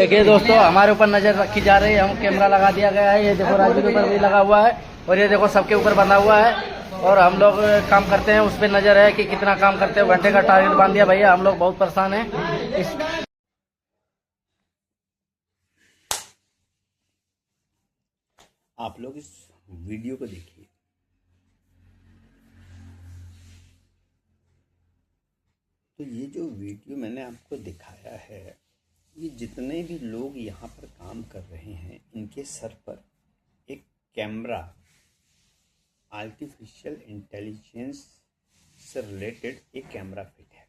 देखिए दोस्तों, हमारे ऊपर नजर रखी जा रही है। हम कैमरा लगा दिया गया है। ये देखो राजू के ऊपर भी लगा हुआ है और ये देखो सबके ऊपर बंधा हुआ है। और हम लोग काम करते हैं, उस पर नजर है कि कितना काम करते हैं। घंटे का टारगेट बांध दिया भैया, हम लोग बहुत परेशान हैं इस आप लोग इस वीडियो को देखिए। तो ये जो वीडियो मैंने आपको दिखाया है, ये जितने भी लोग यहाँ पर काम कर रहे हैं, इनके सर पर एक कैमरा, आर्टिफिशियल इंटेलिजेंस से रिलेटेड एक कैमरा फिट है,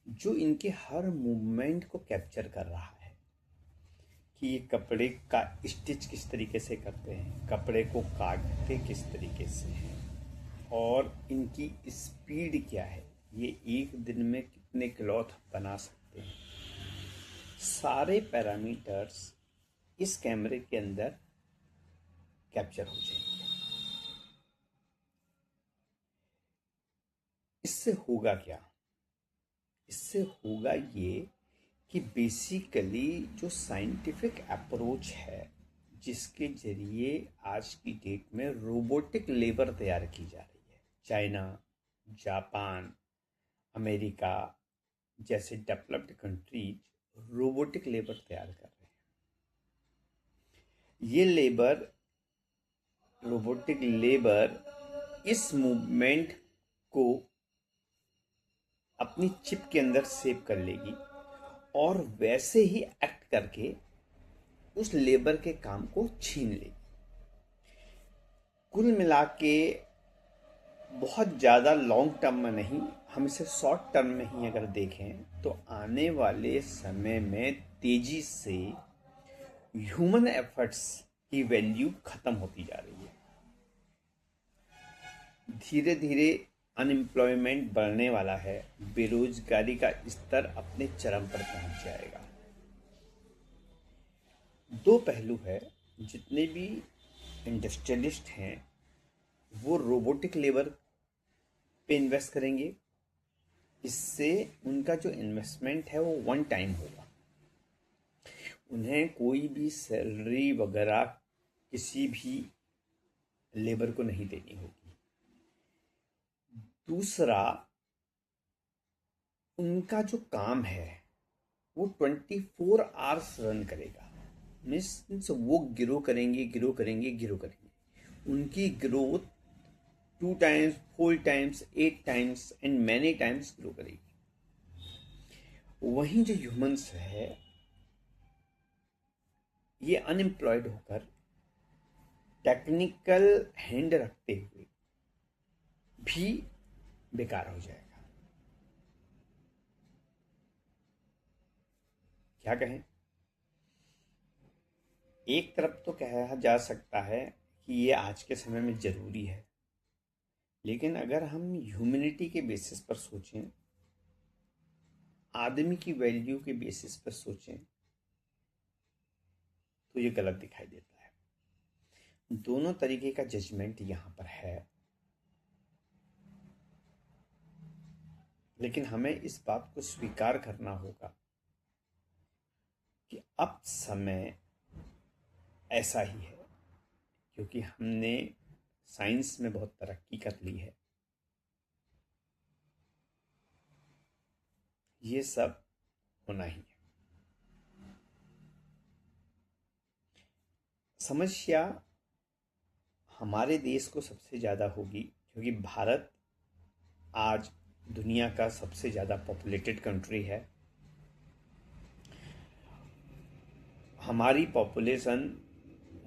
जो इनके हर मूवमेंट को कैप्चर कर रहा है कि ये कपड़े का स्टिच किस तरीके से करते हैं, कपड़े को काटते किस तरीके से हैं, और इनकी स्पीड क्या है, ये एक दिन में कितने क्लॉथ बना सकते हैं। सारे पैरामीटर्स इस कैमरे के अंदर कैप्चर हो जाएंगे। इससे होगा क्या? इससे होगा ये कि बेसिकली जो साइंटिफिक अप्रोच है, जिसके जरिए आज की डेट में रोबोटिक लेबर तैयार की जा रही है, चाइना, जापान, अमेरिका जैसे डेवलप्ड कंट्रीज रोबोटिक लेबर तैयार कर रहे हैं। ये लेबर, रोबोटिक लेबर, इस मूवमेंट को अपनी चिप के अंदर सेव कर लेगी और वैसे ही एक्ट करके उस लेबर के काम को छीन लेगी। कुल मिला के बहुत ज़्यादा लॉन्ग टर्म में नहीं, हम इसे शॉर्ट टर्म में ही अगर देखें तो आने वाले समय में तेजी से ह्यूमन एफर्ट्स की वैल्यू खत्म होती जा रही है। धीरे धीरे अनएम्प्लॉयमेंट बढ़ने वाला है, बेरोजगारी का स्तर अपने चरम पर पहुंच जाएगा। दो पहलू है, जितने भी इंडस्ट्रियलिस्ट हैं वो रोबोटिक लेबर पे इन्वेस्ट करेंगे। इससे उनका जो इन्वेस्टमेंट है वो वन टाइम होगा, उन्हें कोई भी सैलरी वगैरह किसी भी लेबर को नहीं देनी होगी। दूसरा, उनका जो काम है वो 24 आवर्स रन करेगा। मीन्स वो ग्रो करेंगे। उनकी growth 2 times, 4 times, 8 times and many times grow करेगी। वहीं जो ह्यूमंस है, ये अनएम्प्लॉयड होकर टेक्निकल हैंड रखते हुए भी बेकार हो जाएगा। क्या कहें? एक तरफ तो कहा जा सकता है कि ये आज के समय में जरूरी है, लेकिन अगर हम ह्यूमैनिटी के बेसिस पर सोचें, आदमी की वैल्यू के बेसिस पर सोचें, तो ये गलत दिखाई देता है। दोनों तरीके का जजमेंट यहां पर है, लेकिन हमें इस बात को स्वीकार करना होगा कि अब समय ऐसा ही है, क्योंकि हमने साइंस में बहुत तरक्की कर ली है। ये सब होना ही है। समस्या हमारे देश को सबसे ज़्यादा होगी, क्योंकि भारत आज दुनिया का सबसे ज़्यादा पॉपुलेटेड कंट्री है। हमारी पॉपुलेशन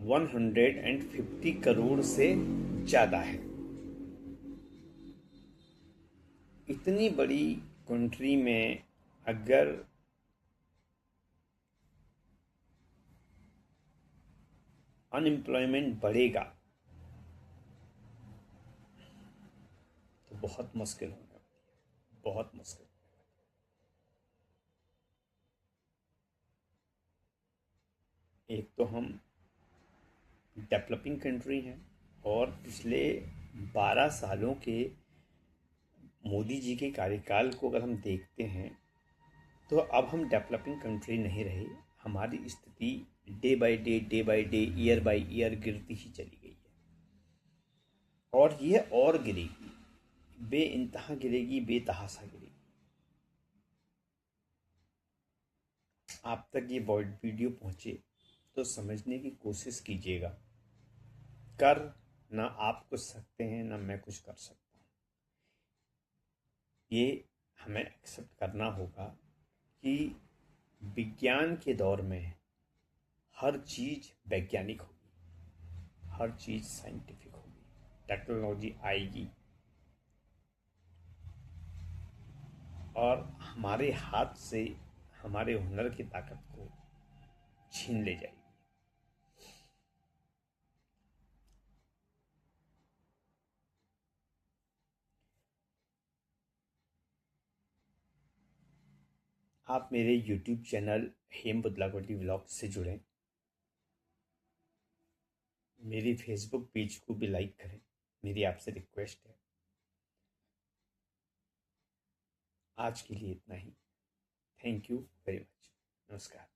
150 करोड़ से ज़्यादा है। इतनी बड़ी कंट्री में अगर अनएम्प्लॉयमेंट बढ़ेगा तो बहुत मुश्किल होने वाली है, बहुत मुश्किल। एक तो हम डेवलपिंग कंट्री हैं, और पिछले 12 सालों के मोदी जी के कार्यकाल को अगर हम देखते हैं तो अब हम डेवलपिंग कंट्री नहीं रहे, हमारी स्थिति day by day year by year गिरती ही चली गई है, और ये और गिरेगी, बेइंतहा गिरेगी, बेतहासा गिरेगी। आप तक ये वीडियो पहुंचे तो समझने की कोशिश कीजिएगा। कर ना आप कुछ सकते हैं ना मैं कुछ कर सकता हूँ, ये हमें एक्सेप्ट करना होगा कि विज्ञान के दौर में हर चीज़ वैज्ञानिक होगी, हर चीज़ साइंटिफिक होगी, टेक्नोलॉजी आएगी और हमारे हाथ से हमारे हुनर की ताकत को छीन ले जाएगी। आप मेरे YouTube चैनल हेम बुदलाकोटी व्लॉग से जुड़ें, मेरी फेसबुक पेज को भी लाइक करें, मेरी आपसे रिक्वेस्ट है। आज के लिए इतना ही। Thank you very much. नमस्कार।